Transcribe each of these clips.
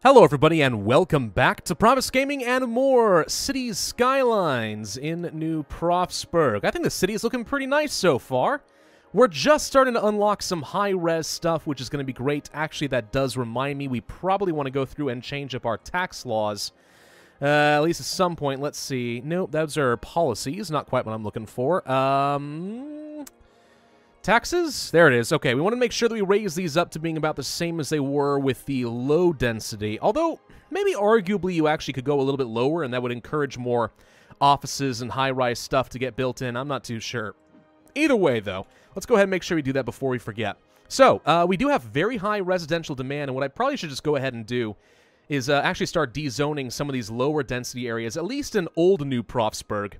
Hello everybody and welcome back to Pravus Gaming and more Cities Skylines in New Pravsburg. I think the city is looking pretty nice so far. We're just starting to unlock some high-res stuff, which is going to be great. Actually, that does remind me we probably want to go through and change up our tax laws. At least at some point. Let's see. Nope, those are policies. Not quite what I'm looking for. Taxes? There it is. Okay, we want to make sure that we raise these up to being about the same as they were with the low density. Although, maybe arguably you actually could go a little bit lower and that would encourage more offices and high-rise stuff to get built in. I'm not too sure. Either way, though, let's go ahead and make sure we do that before we forget. So, we do have very high residential demand, and what I probably should just go ahead and do is actually start dezoning some of these lower density areas, at least in old New Pravsburg,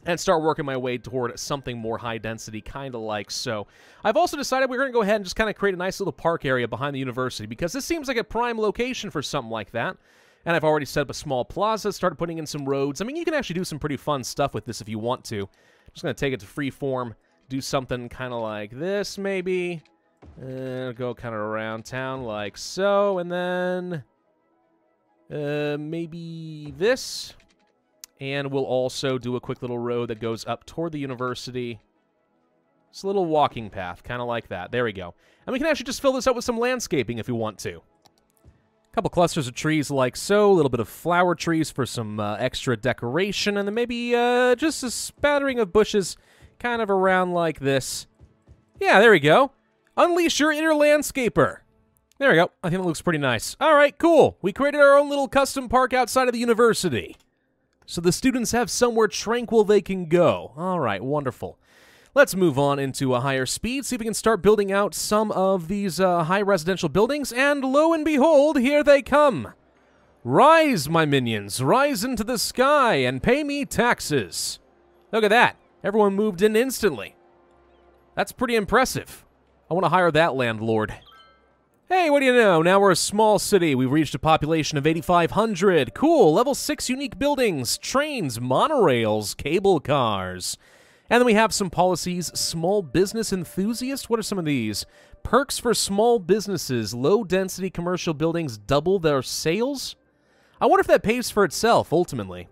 and start working my way toward something more high density, kind of like so. I've also decided we're going to go ahead and just kind of create a nice little park area behind the university, because this seems like a prime location for something like that. And I've already set up a small plaza, started putting in some roads. I mean, you can actually do some pretty fun stuff with this if you want to. Just going to take it to free form, do something kind of like this, maybe. Go kind of around town like so, and then maybe this. And we'll also do a quick little road that goes up toward the university. It's a little walking path, kind of like that. There we go. And we can actually just fill this up with some landscaping if we want to. A couple clusters of trees like so, a little bit of flower trees for some extra decoration, and then maybe just a spattering of bushes kind of around like this. Yeah, there we go. Unleash your inner landscaper. There we go. I think it looks pretty nice. All right, cool. We created our own little custom park outside of the university, so the students have somewhere tranquil they can go. All right, wonderful. Let's move on into a higher speed, see if we can start building out some of these high residential buildings, and lo and behold, here they come. Rise, my minions, rise into the sky and pay me taxes. Look at that. Everyone moved in instantly. That's pretty impressive. I want to hire that landlord. Hey, what do you know? Now we're a small city. We've reached a population of 8,500. Cool. Level 6 unique buildings, trains, monorails, cable cars. And then we have some policies. Small business enthusiast. What are some of these? Perks for small businesses. Low-density commercial buildings double their sales? I wonder if that pays for itself, ultimately.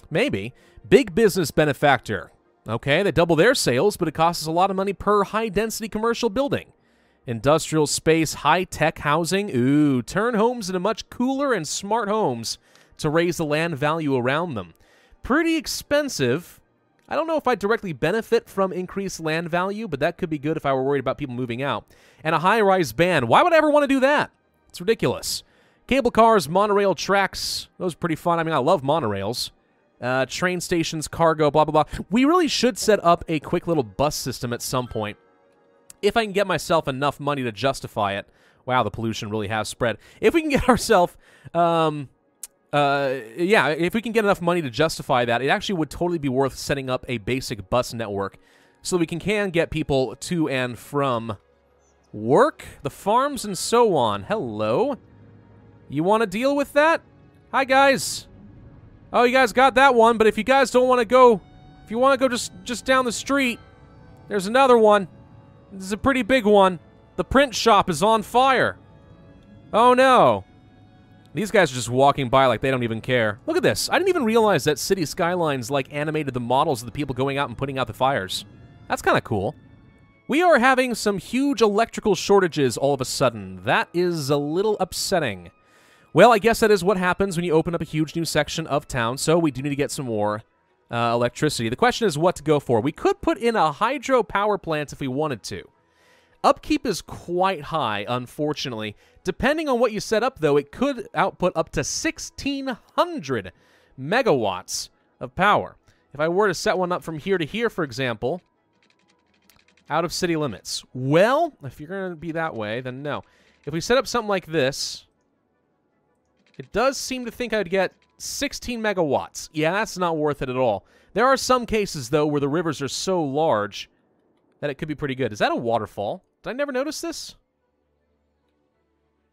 Maybe. Big business benefactor. Okay, they double their sales, but it costs us a lot of money per high-density commercial building. Industrial space, high-tech housing. Ooh, turn homes into much cooler and smart homes to raise the land value around them. Pretty expensive. I don't know if I directly benefit from increased land value, but that could be good if I were worried about people moving out. And a high-rise band. Why would I ever want to do that? It's ridiculous. Cable cars, monorail tracks. Those are pretty fun. I mean, I love monorails. Train stations, cargo, blah, blah, blah. We really should set up a quick little bus system at some point, if I can get myself enough money to justify it. Wow, the pollution really has spread. If we can get ourselves, yeah, if we can get enough money to justify that, it actually would totally be worth setting up a basic bus network so that we can get people to and from work, the farms, and so on. Hello. You want to deal with that? Hi, guys. Oh, you guys got that one, but if you guys don't want to go, if you want to go just down the street, there's another one. This is a pretty big one. The print shop is on fire. Oh, no. These guys are just walking by like they don't even care. Look at this. I didn't even realize that City Skylines, like, animated the models of the people going out and putting out the fires. That's kind of cool. We are having some huge electrical shortages all of a sudden. That is a little upsetting. Well, I guess that is what happens when you open up a huge new section of town, so we do need to get some more electricity. The question is what to go for. We could put in a hydro power plant if we wanted to. Upkeep is quite high, unfortunately. Depending on what you set up, though, it could output up to 1,600 megawatts of power. If I were to set one up from here to here, for example, out of city limits. Well, if you're going to be that way, then no. If we set up something like this, it does seem to think I'd get 16 megawatts. Yeah, that's not worth it at all. There are some cases, though, where the rivers are so large that it could be pretty good. Is that a waterfall? Did I never notice this?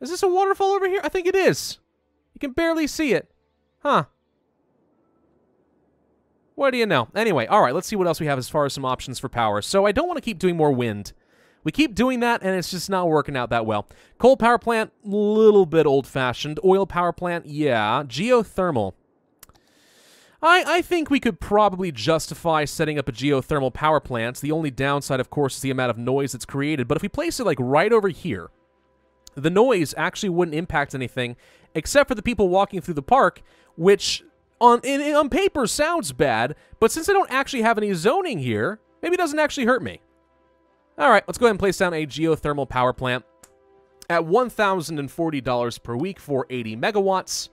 Is this a waterfall over here? I think it is. You can barely see it. Huh. What do you know? Anyway, all right, let's see what else we have as far as some options for power. So I don't want to keep doing more wind. We keep doing that, and it's just not working out that well. Coal power plant, little bit old-fashioned. Oil power plant, yeah. Geothermal. I think we could probably justify setting up a geothermal power plant. The only downside, of course, is the amount of noise that's created. But if we place it, like, right over here, the noise actually wouldn't impact anything except for the people walking through the park, which on paper sounds bad, but since I don't actually have any zoning here, maybe it doesn't actually hurt me. All right, let's go ahead and place down a geothermal power plant at $1,040 per week for 80 megawatts.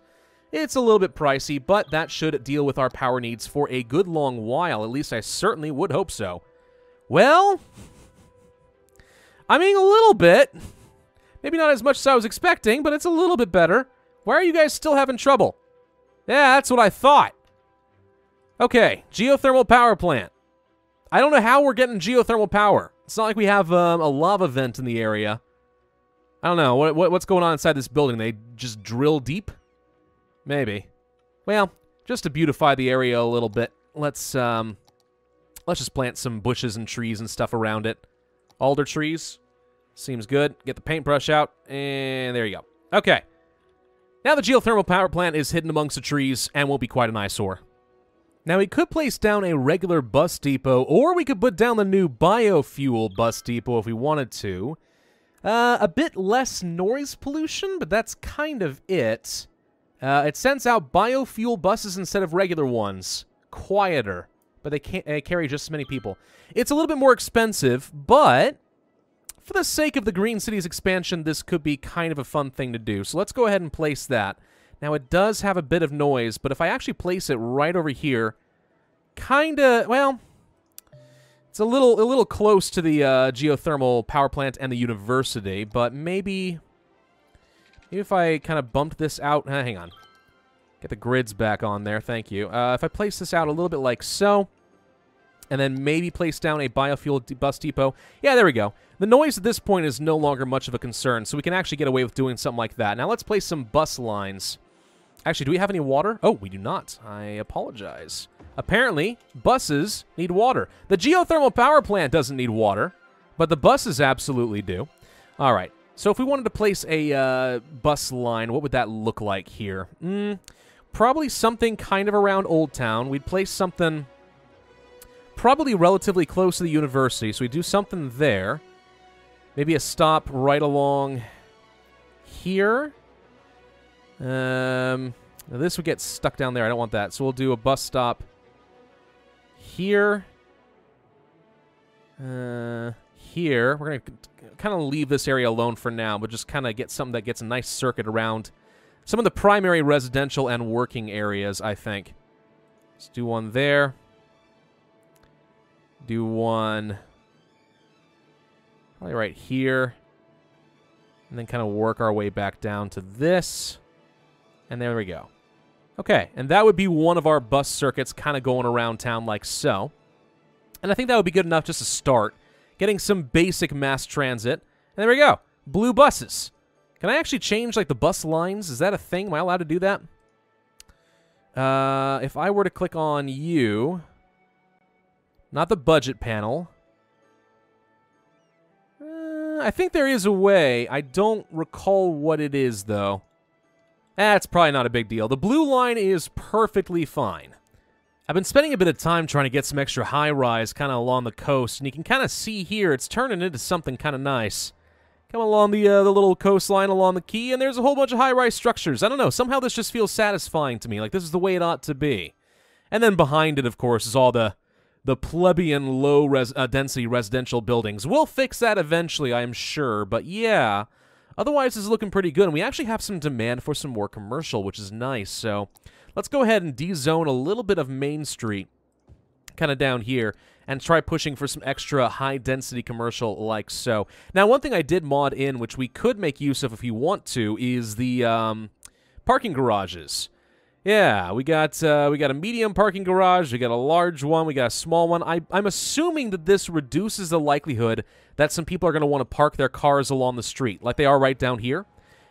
It's a little bit pricey, but that should deal with our power needs for a good long while. At least I certainly would hope so. Well, I mean, a little bit. Maybe not as much as I was expecting, but it's a little bit better. Why are you guys still having trouble? Yeah, that's what I thought. Okay, geothermal power plant. I don't know how we're getting geothermal power. It's not like we have a lava vent in the area. I don't know. What's going on inside this building? They just drill deep? Maybe. Well, just to beautify the area a little bit, let's just plant some bushes and trees and stuff around it. Alder trees. Seems good. Get the paintbrush out, and there you go. Okay. Now the geothermal power plant is hidden amongst the trees and will be quite an eyesore. Now we could place down a regular bus depot, or we could put down the new biofuel bus depot if we wanted to. A bit less noise pollution, but that's kind of it. It sends out biofuel buses instead of regular ones. Quieter, but they can't carry just as many people. It's a little bit more expensive, but for the sake of the Green Cities expansion, this could be kind of a fun thing to do. So let's go ahead and place that. Now, it does have a bit of noise, but if I actually place it right over here, kind of, well, it's a little close to the geothermal power plant and the university, but maybe if I kind of bumped this out, hang on, get the grids back on there, thank you. If I place this out a little bit like so, and then maybe place down a biofuel bus depot, yeah, there we go. The noise at this point is no longer much of a concern, so we can actually get away with doing something like that. Now let's place some bus lines. Actually, do we have any water? Oh, we do not. I apologize. Apparently, buses need water. The geothermal power plant doesn't need water, but the buses absolutely do. All right. So if we wanted to place a bus line, what would that look like here? Probably something kind of around Old Town. We'd place something probably relatively close to the university, so we do something there. Maybe a stop right along here. Now this would get stuck down there. I don't want that. So we'll do a bus stop here. Here. We're going to kind of leave this area alone for now, but just kind of get something that gets a nice circuit around some of the primary residential and working areas, I think. Let's do one there. Do one probably right here. And then kind of work our way back down to this. And there we go. Okay, and that would be one of our bus circuits kind of going around town like so. And I think that would be good enough just to start. Getting some basic mass transit. And there we go. Blue buses. Can I actually change, like, the bus lines? Is that a thing? Am I allowed to do that? If I were to click on you... Not the budget panel. I think there is a way. I don't recall what it is, though. That's probably not a big deal. The blue line is perfectly fine. I've been spending a bit of time trying to get some extra high-rise kind of along the coast, and you can kind of see here it's turning into something kind of nice. Come along the little coastline along the quay, and there's a whole bunch of high-rise structures. I don't know. Somehow this just feels satisfying to me. Like, this is the way it ought to be. And then behind it, of course, is all the plebeian low-density residential buildings. We'll fix that eventually, I am sure, but yeah. Otherwise, this is looking pretty good, and we actually have some demand for some more commercial, which is nice, so let's go ahead and de-zone a little bit of Main Street, kind of down here, and try pushing for some extra high-density commercial like so. Now, one thing I did mod in, which we could make use of if you want to, is the parking garages. Yeah, we got a medium parking garage, we got a large one, we got a small one. I'm assuming that this reduces the likelihood that some people are going to want to park their cars along the street, like they are right down here.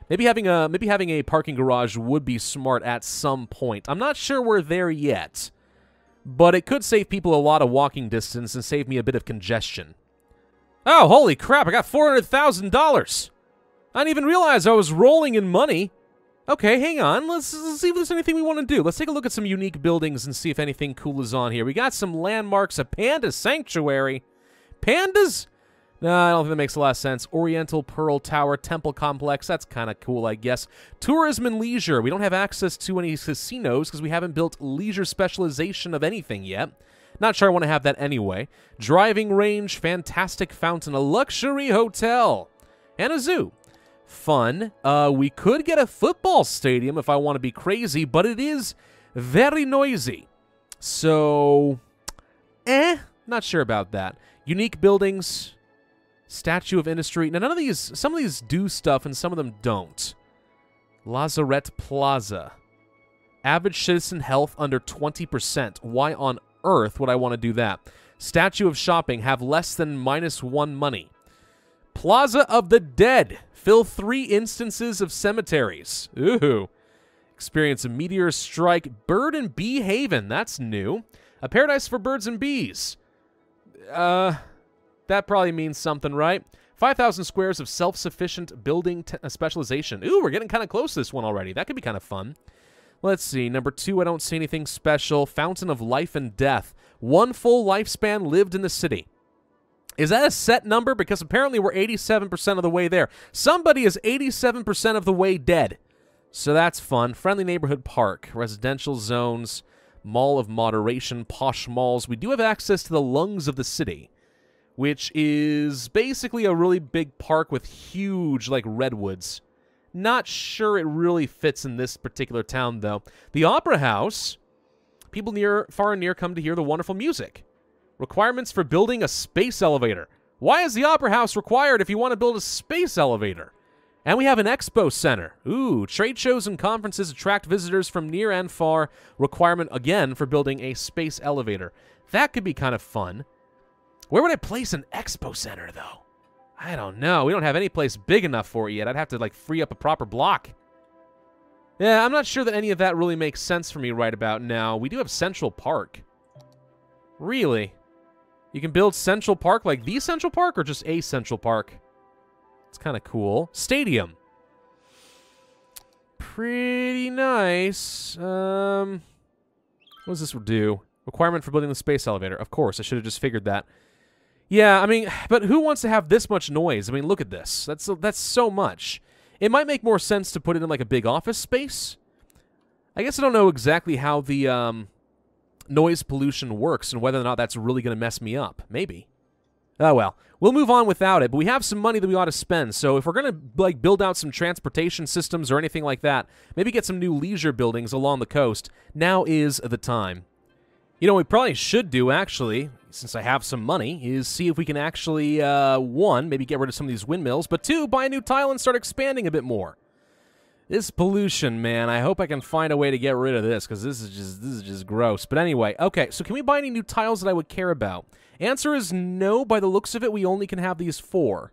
Maybe having a parking garage would be smart at some point. I'm not sure we're there yet, but it could save people a lot of walking distance and save me a bit of congestion. Oh, holy crap, I got $400,000. I didn't even realize I was rolling in money. Okay, hang on. Let's see if there's anything we want to do. Let's take a look at some unique buildings and see if anything cool is on here. We got some landmarks, a panda sanctuary. Pandas? No, I don't think that makes a lot of sense. Oriental Pearl Tower Temple Complex. That's kind of cool, I guess. Tourism and leisure. We don't have access to any casinos because we haven't built leisure specialization of anything yet. Not sure I want to have that anyway. Driving range, fantastic fountain, a luxury hotel, and a zoo. Fun. We could get a football stadium if I want to be crazy, but it is very noisy. So, not sure about that. Unique buildings, Statue of Industry. Now, none of these, some of these do stuff and some of them don't. Lazarette Plaza. Average citizen health under 20%. Why on earth would I want to do that? Statue of Shopping, have less than -1 money. Plaza of the Dead. Fill 3 instances of cemeteries. Ooh. Experience a meteor strike. Bird and Bee Haven. That's new. A paradise for birds and bees. That probably means something, right? 5,000 squares of self-sufficient building specialization. Ooh, we're getting kind of close to this one already. That could be kind of fun. Let's see. Number 2, I don't see anything special. Fountain of Life and Death. 1 full lifespan lived in the city. Is that a set number? Because apparently we're 87% of the way there. Somebody is 87% of the way dead. So that's fun. Friendly neighborhood park. Residential zones. Mall of moderation. Posh malls. We do have access to the lungs of the city, which is basically a really big park with huge, like, redwoods. Not sure it really fits in this particular town, though. The Opera House. People far and near come to hear the wonderful music. Requirements for building a space elevator. Why is the Opera House required if you want to build a space elevator? And we have an expo center. Ooh, trade shows and conferences attract visitors from near and far. Requirement, again, for building a space elevator. That could be kind of fun. Where would I place an expo center, though? I don't know. We don't have any place big enough for it yet. I'd have to, like, free up a proper block. Yeah, I'm not sure that any of that really makes sense for me right about now. We do have Central Park. Really? You can build Central Park like the Central Park or just a Central Park? It's kind of cool. Stadium. Pretty nice. What does this do? Requirement for building the space elevator. Of course, I should have just figured that. Yeah, I mean, but who wants to have this much noise? I mean, look at this. That's so much. It might make more sense to put it in like a big office space. I guess I don't know exactly how the noise pollution works and whether or not that's really going to mess me up. Maybe. Oh, well. We'll move on without it, but we have some money that we ought to spend. So if we're going to like build out some transportation systems or anything like that, maybe get some new leisure buildings along the coast, now is the time. You know, what we probably should do, actually, since I have some money, is see if we can actually, 1, maybe get rid of some of these windmills, but 2, buy a new tile and start expanding a bit more. This pollution, man, I hope I can find a way to get rid of this, because this is just gross. But anyway, okay, so can we buy any new tiles that I would care about? Answer is no. By the looks of it, we only can have these 4.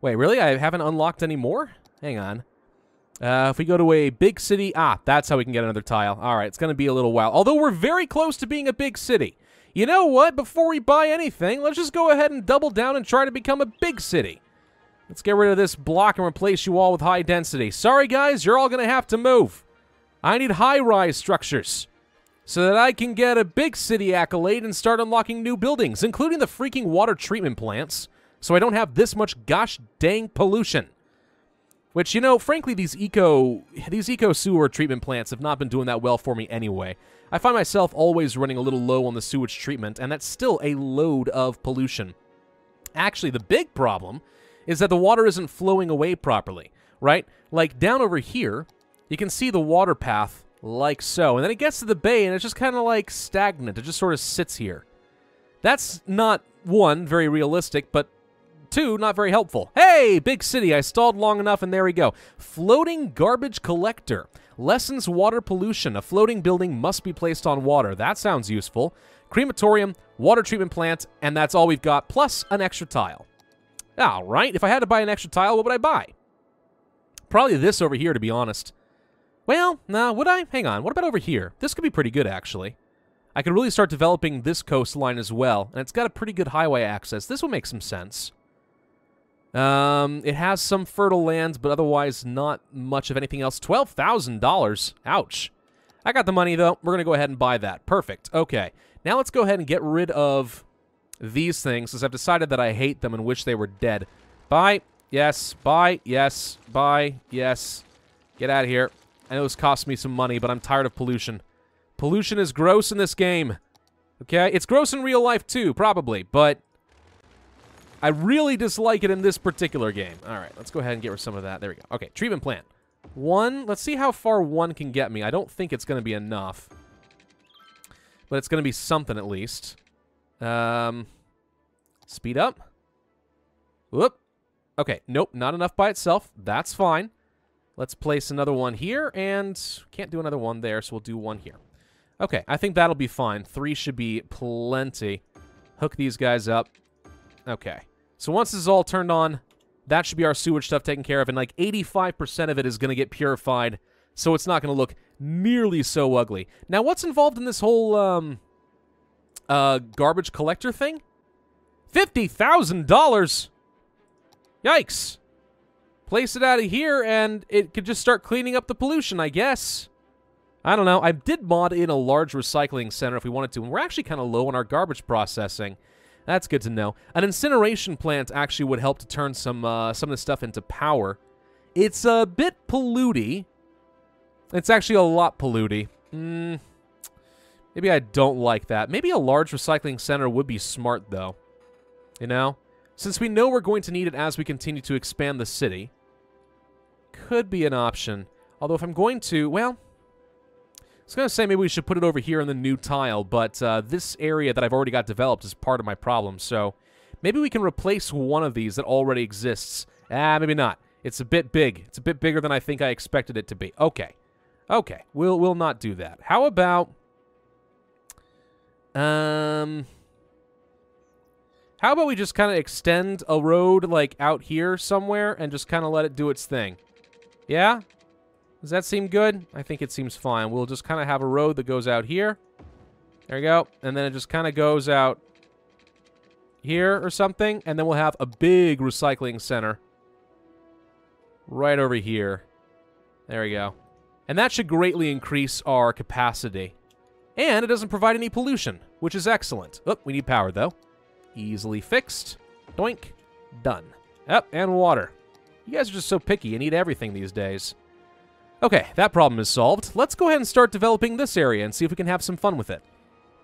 Wait, really? I haven't unlocked any more? Hang on. If we go to a big city, that's how we can get another tile. All right, it's going to be a little while. Although we're very close to being a big city. You know what? Before we buy anything, let's just go ahead and double down and try to become a big city. Let's get rid of this block and replace you all with high density. Sorry, guys, you're all going to have to move. I need high-rise structures so that I can get a big city accolade and start unlocking new buildings, including the freaking water treatment plants, so I don't have this much gosh dang pollution. Which, you know, frankly, these eco sewer treatment plants have not been doing that well for me anyway. I find myself always running a little low on the sewage treatment, and that's still a load of pollution. Actually, the big problem is that the water isn't flowing away properly, right? Like, down over here, you can see the water path like so, and then it gets to the bay, and it's just kind of like stagnant. It just sort of sits here. That's not, 1, very realistic, but 2, not very helpful. Hey, big city, I stalled long enough, and there we go. Floating garbage collector. Lessens water pollution. A floating building must be placed on water. That sounds useful. Crematorium, water treatment plant, and that's all we've got, plus an extra tile. All right, if I had to buy an extra tile, what would I buy? Probably this over here, to be honest. Well, no, would I? Hang on, what about over here? This could be pretty good, actually. I could really start developing this coastline as well. And it's got a pretty good highway access. This will make some sense. It has some fertile lands, but otherwise not much of anything else. $12,000. Ouch. I got the money, though. We're going to go ahead and buy that. Perfect. Okay. Now let's go ahead and get rid of these things, since I've decided that I hate them and wish they were dead. Buy. Yes. Buy. Yes. Buy. Yes. Get out of here. I know this costs me some money, but I'm tired of pollution. Pollution is gross in this game. Okay? It's gross in real life, too, probably, but I really dislike it in this particular game. All right, let's go ahead and get rid of some of that. There we go. Okay, treatment plant. 1. Let's see how far 1 can get me. I don't think it's going to be enough, but it's going to be something at least. Speed up. Whoop. Okay, nope, not enough by itself. That's fine. Let's place another one here, and can't do another one there, so we'll do one here. Okay, I think that'll be fine. 3 should be plenty. Hook these guys up. Okay, so once this is all turned on, that should be our sewage stuff taken care of, and like 85% of it is going to get purified, so it's not going to look nearly so ugly. Now, what's involved in this whole garbage collector thing? $50,000! Yikes! Place it out of here, and it could just start cleaning up the pollution, I guess. I don't know. I did mod in a large recycling center if we wanted to, and we're actually kind of low on our garbage processing. That's good to know. An incineration plant actually would help to turn some of this stuff into power. It's a bit polluty. It's actually a lot polluty. Maybe I don't like that. Maybe a large recycling center would be smart, though. You know? Since we know we're going to need it as we continue to expand the city. Could be an option. Although if I'm going to, well, I was going to say maybe we should put it over here in the new tile, but this area that I've already got developed is part of my problem, so maybe we can replace one of these that already exists. Maybe not. It's a bit big. It's a bit bigger than I think I expected it to be. Okay. Okay. We'll not do that. How about we just kind of extend a road, like, out here somewhere and just kind of let it do its thing? Yeah? Does that seem good? I think it seems fine. We'll just kind of have a road that goes out here. There we go. And then it just kind of goes out here or something. And then we'll have a big recycling center right over here. There we go. And that should greatly increase our capacity. And it doesn't provide any pollution, which is excellent. Oh, we need power, though. Easily fixed. Doink. Done. Yep, and water. You guys are just so picky. You need everything these days. Okay, that problem is solved. Let's go ahead and start developing this area and see if we can have some fun with it.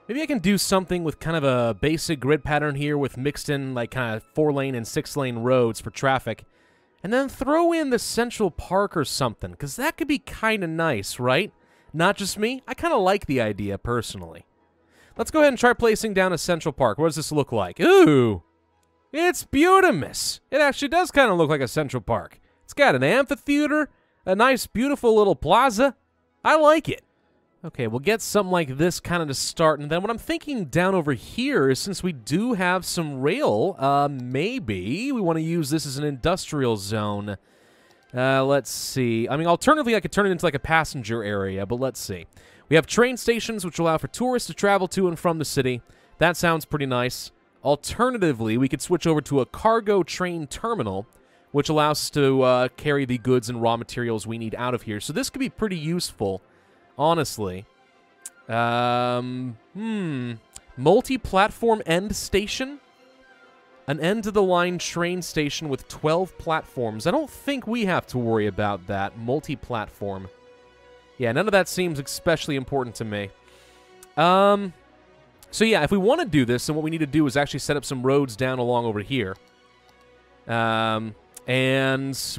Maybe I can do something with kind of a basic grid pattern here with mixed in, like, kind of 4-lane and 6-lane roads for traffic. And then throw in the Central Park or something, because that could be kind of nice, right? Not just me. I kind of like the idea, personally. Let's go ahead and try placing down a Central Park. What does this look like? Ooh! It's beautimous! It actually does kind of look like a Central Park. It's got an amphitheater, a nice, beautiful little plaza. I like it. Okay, we'll get something like this kind of to start, and then what I'm thinking down over here is since we do have some rail, maybe we want to use this as an industrial zone. Let's see. I mean, alternatively, I could turn it into like a passenger area, but let's see. We have train stations, which allow for tourists to travel to and from the city. That sounds pretty nice. Alternatively, we could switch over to a cargo train terminal, which allows us to carry the goods and raw materials we need out of here. So this could be pretty useful, honestly. Multi-platform end station? An end-of-the-line train station with 12 platforms. I don't think we have to worry about that. Multi-platform. Yeah, none of that seems especially important to me. So yeah, if we want to do this, then what we need to do is actually set up some roads down along over here. And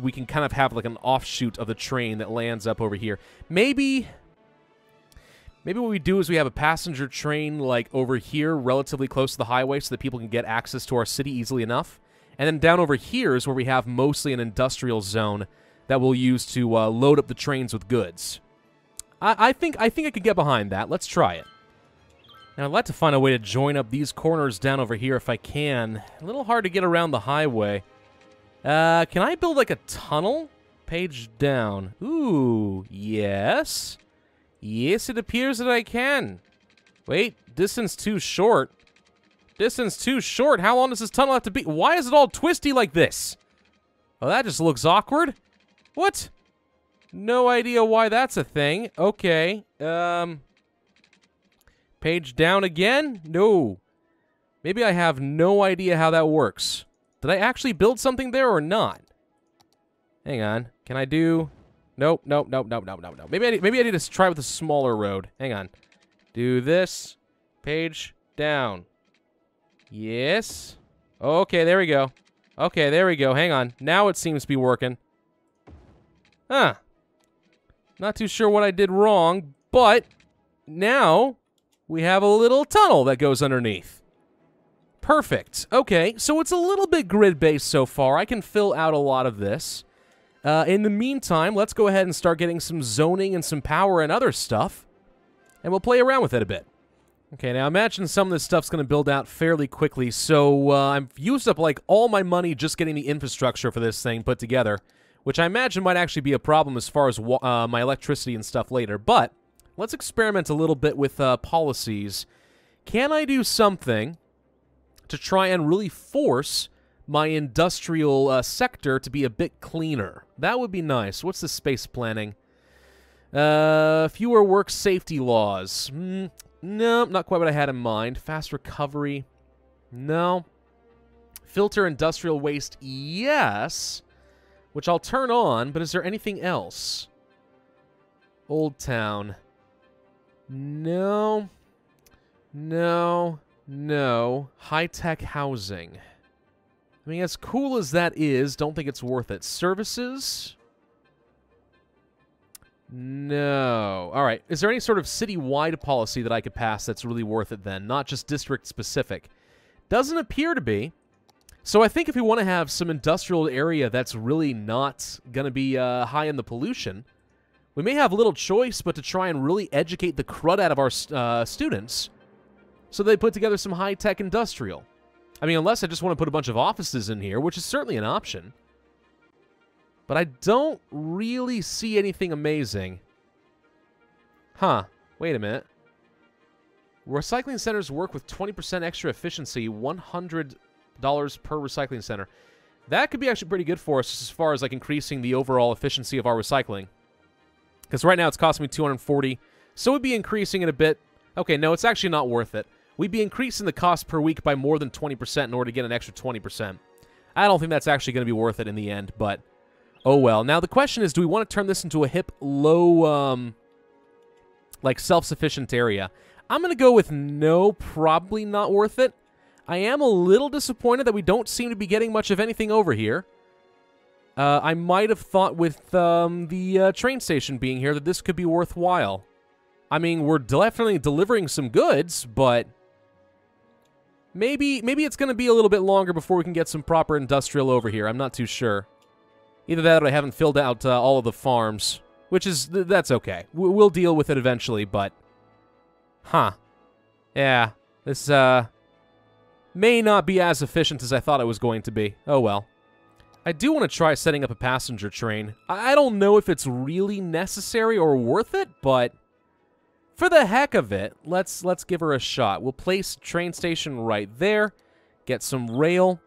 we can kind of have like an offshoot of the train that lands up over here. Maybe what we do is we have a passenger train like over here relatively close to the highway so that people can get access to our city easily enough. And then down over here is where we have mostly an industrial zone that we'll use to load up the trains with goods. I think I could get behind that. Let's try it. Now, I'd like to find a way to join up these corners down over here if I can. A little hard to get around the highway. Can I build like a tunnel? Page down. Ooh, yes. Yes, it appears that I can. Wait, distance too short. Distance too short. How long does this tunnel have to be? Why is it all twisty like this? Oh, that just looks awkward. What? No idea why that's a thing. Okay. Page down again? No. Maybe I have no idea how that works. Did I actually build something there or not? Hang on. Can I do... Nope, nope, nope, nope, nope, nope, nope. Maybe I need to try with a smaller road. Hang on. Do this. Page down. Yes. Okay, there we go. Okay, there we go. Hang on. Now it seems to be working. Huh. Not too sure what I did wrong, but now we have a little tunnel that goes underneath. Perfect. Okay, so it's a little bit grid-based so far. I can fill out a lot of this. In the meantime, let's go ahead and start getting some zoning and some power and other stuff, and we'll play around with it a bit. Okay, now imagine some of this stuff's going to build out fairly quickly, so I've used up like all my money just getting the infrastructure for this thing put together, which I imagine might actually be a problem as far as my electricity and stuff later, but let's experiment a little bit with policies. Can I do something to try and really force my industrial sector to be a bit cleaner? That would be nice. What's the space planning? Fewer work safety laws. No, not quite what I had in mind. Fast recovery. No. Filter industrial waste. Yes. Which I'll turn on, but is there anything else? Old Town. No. No. No. High-tech housing. I mean, as cool as that is, don't think it's worth it. Services? No. All right. Is there any sort of city-wide policy that I could pass that's really worth it then? Not just district-specific. Doesn't appear to be. So I think if we want to have some industrial area that's really not going to be high in the pollution, we may have little choice but to try and really educate the crud out of our students so they put together some high-tech industrial. I mean, unless I just want to put a bunch of offices in here, which is certainly an option. But I don't really see anything amazing. Huh. Wait a minute. Recycling centers work with 20% extra efficiency, $100 per recycling center. That could be actually pretty good for us as far as like increasing the overall efficiency of our recycling. Because right now it's costing me $240, so we'd be increasing it a bit. Okay, no, it's actually not worth it. We'd be increasing the cost per week by more than 20% in order to get an extra 20%. I don't think that's actually going to be worth it in the end, but oh well. Now the question is, do we want to turn this into a hip, low, like self-sufficient area? I'm going to go with no, probably not worth it. I am a little disappointed that we don't seem to be getting much of anything over here. I might have thought with the train station being here that this could be worthwhile. I mean, we're definitely delivering some goods, but maybe it's going to be a little bit longer before we can get some proper industrial over here. I'm not too sure. Either that or I haven't filled out all of the farms, which is, that's okay. We'll deal with it eventually, but huh. Yeah, this may not be as efficient as I thought it was going to be. Oh well. I do want to try setting up a passenger train. I don't know if it's really necessary or worth it, but for the heck of it, let's give her a shot. We'll place train station right there, get some rail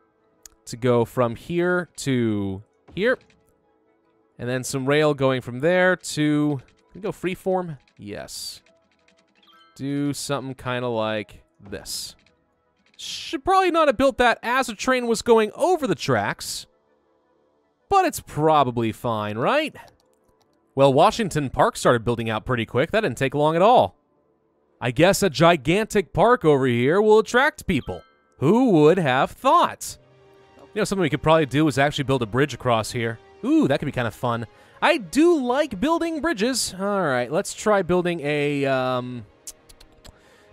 to go from here to here, and then some rail going from there to, can we go freeform? Yes. Do something kind of like this. Should probably not have built that as a train was going over the tracks, but it's probably fine, right? Well, Washington Park started building out pretty quick. That didn't take long at all. I guess a gigantic park over here will attract people. Who would have thought? You know, something we could probably do is actually build a bridge across here. Ooh, that could be kind of fun. I do like building bridges. All right, let's try building a, I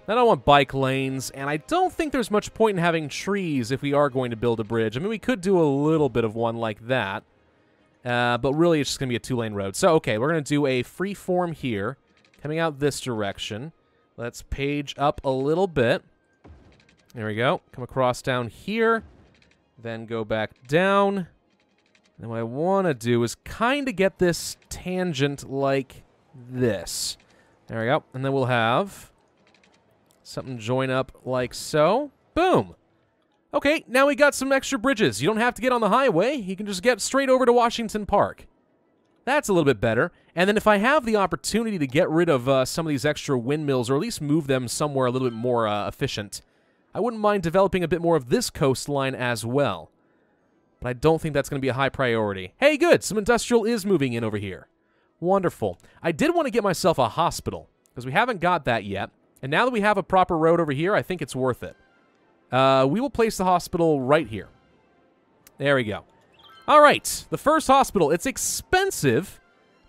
don't want bike lanes, and I don't think there's much point in having trees if we are going to build a bridge. I mean, we could do a little bit of one like that, but really it's just going to be a two-lane road. So, okay, we're going to do a free form here, coming out this direction. Let's page up a little bit. There we go. Come across down here, then go back down. And what I want to do is kind of get this tangent like this. There we go. And then we'll have Something join up like so. Boom. Okay, now we got some extra bridges. You don't have to get on the highway. You can just get straight over to Washington Park. That's a little bit better. And then if I have the opportunity to get rid of some of these extra windmills, or at least move them somewhere a little bit more efficient, I wouldn't mind developing a bit more of this coastline as well. But I don't think that's going to be a high priority. Hey, good. Some industrial is moving in over here. Wonderful. I did want to get myself a hospital, because we haven't got that yet. And now that we have a proper road over here, I think it's worth it. We will place the hospital right here. There we go. All right, the first hospital. It's expensive,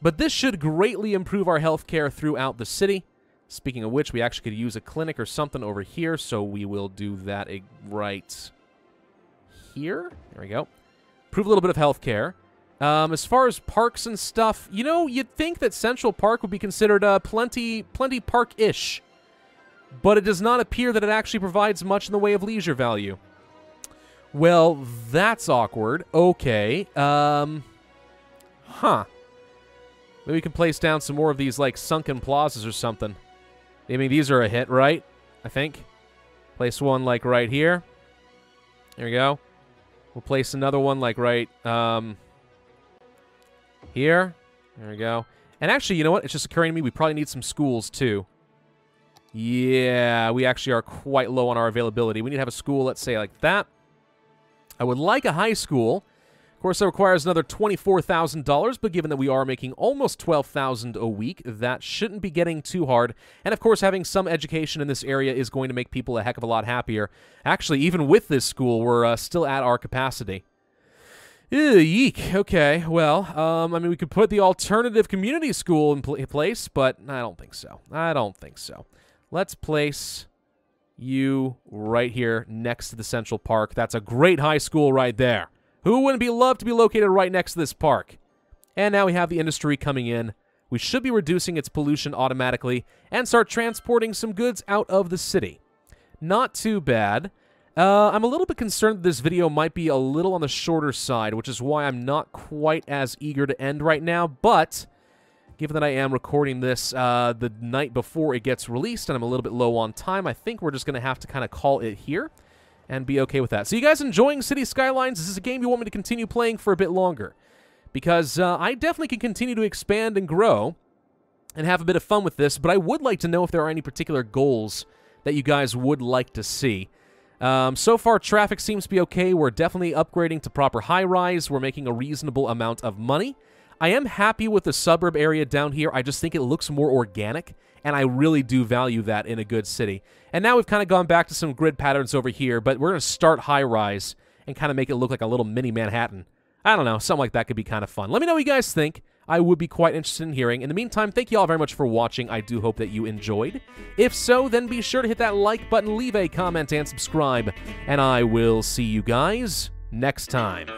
but this should greatly improve our healthcare throughout the city. Speaking of which, we actually could use a clinic or something over here, so we will do that right here. There we go. Improve a little bit of healthcare. As far as parks and stuff, you know, you'd think that Central Park would be considered plenty park-ish. But it does not appear that it actually provides much in the way of leisure value. Well, that's awkward. Okay. Maybe we can place down some more of these, like, sunken plazas or something. I mean, these are a hit, right? I think. Place one, like, right here. There we go. We'll place another one, like, right, here. There we go. And actually, you know what? It's just occurring to me we probably need some schools, too. Yeah, we actually are quite low on our availability. We need to have a school, let's say, like that. I would like a high school. Of course, that requires another $24,000, but given that we are making almost $12,000 a week, that shouldn't be getting too hard. And, of course, having some education in this area is going to make people a heck of a lot happier. Actually, even with this school, we're still at our capacity. Ew, yeek. Okay, well, I mean, we could put the alternative community school in place, but I don't think so. I don't think so. Let's place you right here next to the Central Park. That's a great high school right there. Who wouldn't be loved to be located right next to this park? And now we have the industry coming in. We should be reducing its pollution automatically and start transporting some goods out of the city. Not too bad. I'm a little bit concerned that this video might be a little on the shorter side, which is why I'm not quite as eager to end right now, but given that I am recording this the night before it gets released and I'm a little bit low on time, I think we're just going to have to kind of call it here and be okay with that. So you guys enjoying City Skylines? Is this a game you want me to continue playing for a bit longer? Because I definitely can continue to expand and grow and have a bit of fun with this, but I would like to know if there are any particular goals that you guys would like to see. So far, traffic seems to be okay. We're definitely upgrading to proper high-rise. We're making a reasonable amount of money. I am happy with the suburb area down here. I just think it looks more organic, and I really do value that in a good city. And now we've kind of gone back to some grid patterns over here, but we're going to start high-rise and kind of make it look like a little mini Manhattan. I don't know, something like that could be kind of fun. Let me know what you guys think. I would be quite interested in hearing. In the meantime, thank you all very much for watching. I do hope that you enjoyed. If so, then be sure to hit that like button, leave a comment, and subscribe. And I will see you guys next time.